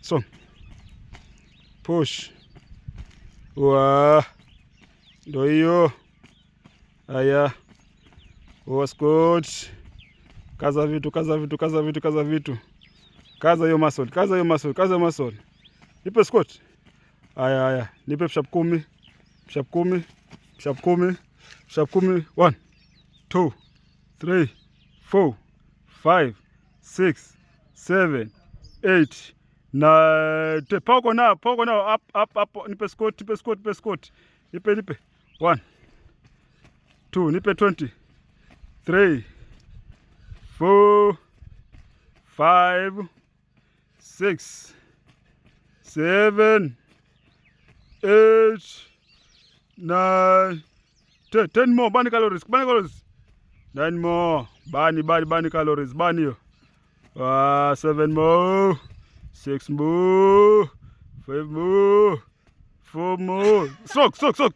So push. Wa ndio hiyo. Haya, was good. Kaza vitu, kaza vitu, kaza vitu, kaza vitu. Kaza hiyo muscle, kaza hiyo muscle, kaza hiyo muscle. Nipe squat. Haya haya, nipe push up 10. Push up 10. Push up 10. Push up 10. 1 2 3 4 5 6 7 8 9. Poko now, up. Nipe squat, nipe squat, nipe squat. Nipe. 1 2, nipe 20. 3 4 5 6 7 8 9 10 more. Burn calories. 9 more. Burn calories. Burn hiyo. 7 more. 6 more. 5 more. 4 more. Soak.